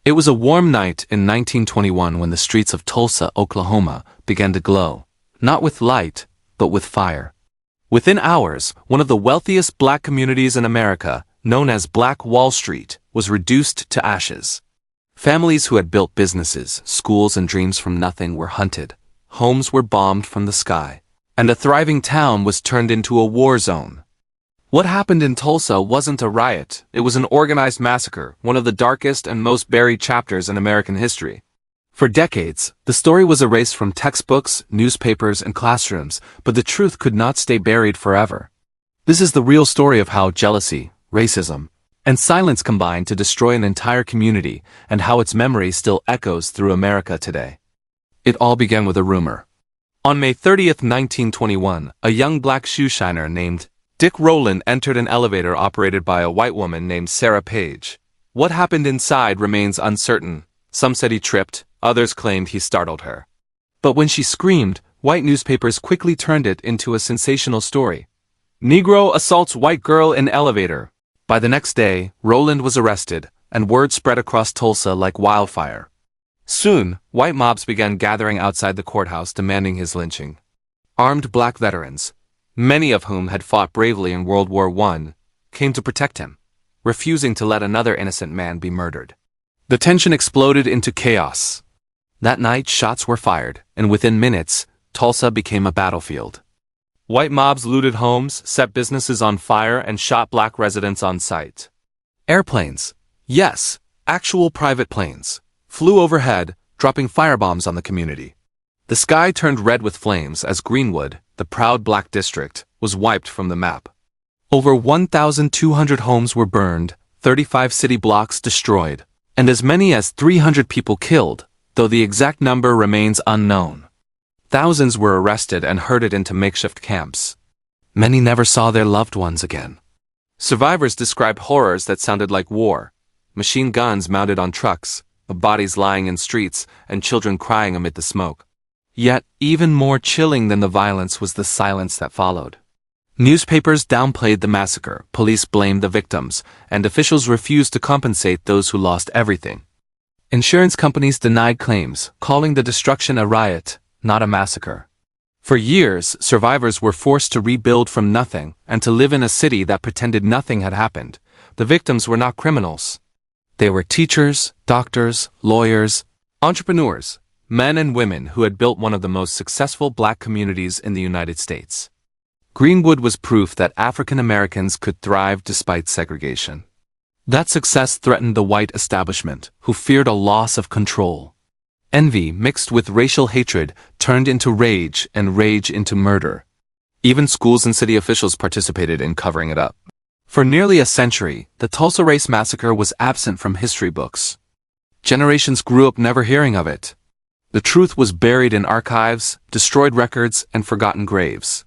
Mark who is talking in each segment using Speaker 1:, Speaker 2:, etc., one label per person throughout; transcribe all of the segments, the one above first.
Speaker 1: It was a warm night in 1921 when the streets of Tulsa, Oklahoma, began to glow, not with light, but with fire. Within hours, one of the wealthiest black communities in America, known as Black Wall Street, was reduced to ashes. Families who had built businesses, schools, and dreams from nothing were hunted. Homes were bombed from the sky, and a thriving town was turned into a war zone. What happened in Tulsa wasn't a riot, it was an organized massacre, one of the darkest and most buried chapters in American history. For decades, the story was erased from textbooks, newspapers, and classrooms, but the truth could not stay buried forever. This is the real story of how jealousy, racism, and silence combined to destroy an entire community, and how its memory still echoes through America today. It all began with a rumor. On May 30th, 1921, a young black shoeshiner named Dick Rowland entered an elevator operated by a white woman named Sarah Page. What happened inside remains uncertain. Some said he tripped, others claimed he startled her. But when she screamed, white newspapers quickly turned it into a sensational story. Negro assaults white girl in elevator. By the next day, Rowland was arrested, and word spread across Tulsa like wildfire. Soon, white mobs began gathering outside the courthouse demanding his lynching. Armed black veterans, many of whom had fought bravely in World War I, came to protect him, refusing to let another innocent man be murdered. The tension exploded into chaos. That night, shots were fired, and within minutes, Tulsa became a battlefield. White mobs looted homes, set businesses on fire, and shot black residents on sight. Airplanes, yes, actual private planes, flew overhead, dropping firebombs on the community. The sky turned red with flames as Greenwood, the proud black district, was wiped from the map. Over 1,200 homes were burned, 35 city blocks destroyed, and as many as 300 people killed, though the exact number remains unknown. Thousands were arrested and herded into makeshift camps. Many never saw their loved ones again. Survivors described horrors that sounded like war: machine guns mounted on trucks, bodies lying in streets, and children crying amid the smoke. Yet, even more chilling than the violence was the silence that followed. Newspapers downplayed the massacre, police blamed the victims, and officials refused to compensate those who lost everything. Insurance companies denied claims, calling the destruction a riot, not a massacre. For years, survivors were forced to rebuild from nothing and to live in a city that pretended nothing had happened. The victims were not criminals. They were teachers, doctors, lawyers, entrepreneurs, men and women who had built one of the most successful black communities in the United States. Greenwood was proof that African Americans could thrive despite segregation. That success threatened the white establishment, who feared a loss of control. Envy mixed with racial hatred turned into rage and rage into murder. Even schools and city officials participated in covering it up. For nearly a century, the Tulsa Race Massacre was absent from history books. Generations grew up never hearing of it. The truth was buried in archives, destroyed records, and forgotten graves.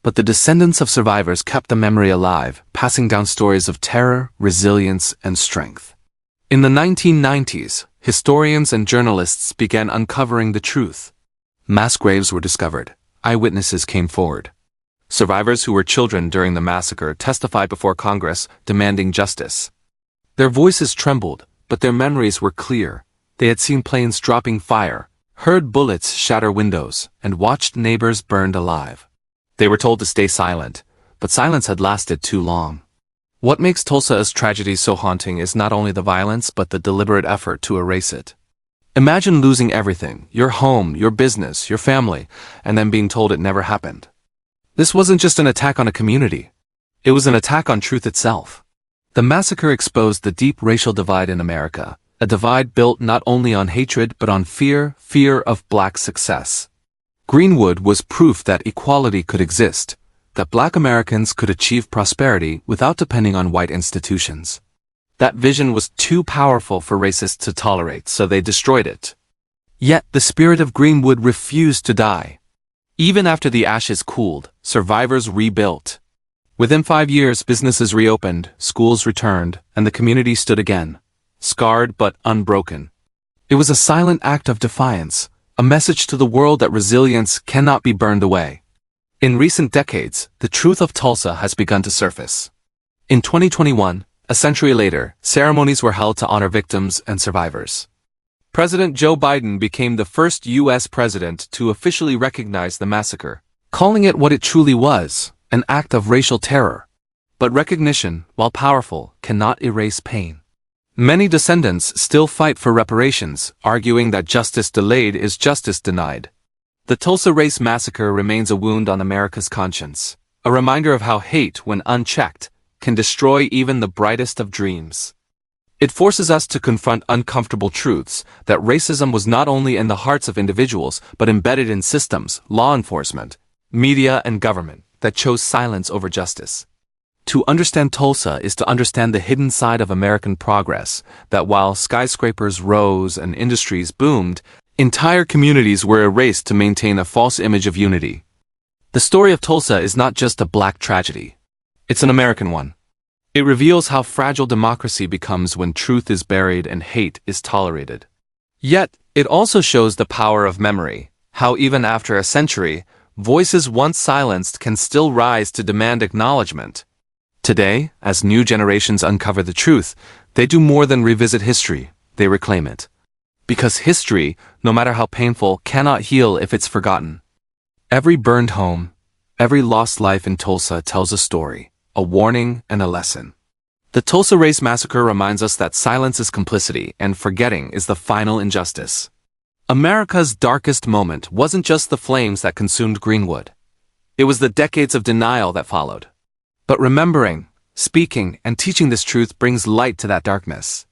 Speaker 1: But the descendants of survivors kept the memory alive, passing down stories of terror, resilience, and strength. In the 1990s, historians and journalists began uncovering the truth. Mass graves were discovered. Eyewitnesses came forward. Survivors who were children during the massacre testified before Congress, demanding justice. Their voices trembled, but their memories were clear. They had seen planes dropping fire, heard bullets shatter windows, and watched neighbors burned alive. They were told to stay silent, but silence had lasted too long. What makes Tulsa's tragedy so haunting is not only the violence but the deliberate effort to erase it. Imagine losing everything, your home, your business, your family, and then being told it never happened. This wasn't just an attack on a community. It was an attack on truth itself. The massacre exposed the deep racial divide in America, a divide built not only on hatred but on fear of black success. Greenwood was proof that equality could exist, that black Americans could achieve prosperity without depending on white institutions. That vision was too powerful for racists to tolerate, so they destroyed it. Yet the spirit of Greenwood refused to die. Even after the ashes cooled, survivors rebuilt. Within 5 years, businesses reopened, schools returned, and the community stood again, scarred but unbroken. It was a silent act of defiance, a message to the world that resilience cannot be burned away. In recent decades, the truth of Tulsa has begun to surface. In 2021, A century later, ceremonies were held to honor victims and survivors. President Joe Biden became the first U.S. president to officially recognize the massacre, calling it what it truly was, an act of racial terror. But recognition, while powerful, cannot erase pain. Many descendants still fight for reparations, arguing that justice delayed is justice denied. The Tulsa Race Massacre remains a wound on America's conscience, a reminder of how hate, when unchecked, can destroy even the brightest of dreams. It forces us to confront uncomfortable truths, that racism was not only in the hearts of individuals, but embedded in systems, law enforcement, media, and government, that chose silence over justice. To understand Tulsa is to understand the hidden side of American progress, that while skyscrapers rose and industries boomed, entire communities were erased to maintain a false image of unity. The story of Tulsa is not just a black tragedy. It's an American one. It reveals how fragile democracy becomes when truth is buried and hate is tolerated. Yet, it also shows the power of memory, how even after a century, voices once silenced can still rise to demand acknowledgement. Today, as new generations uncover the truth, they do more than revisit history, they reclaim it. Because history, no matter how painful, cannot heal if it's forgotten. Every burned home, every lost life in Tulsa tells a story, a warning and a lesson. The Tulsa Race Massacre reminds us that silence is complicity and forgetting is the final injustice. America's darkest moment wasn't just the flames that consumed Greenwood. It was the decades of denial that followed. But remembering, speaking, and teaching this truth brings light to that darkness.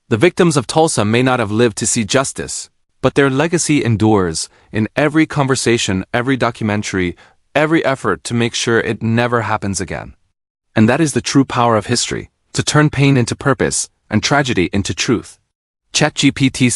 Speaker 1: The victims of Tulsa may not have lived to see justice, but their legacy endures in every conversation, every documentary, every effort to make sure it never happens again. And that is the true power of history, to turn pain into purpose and tragedy into truth. ChatGPT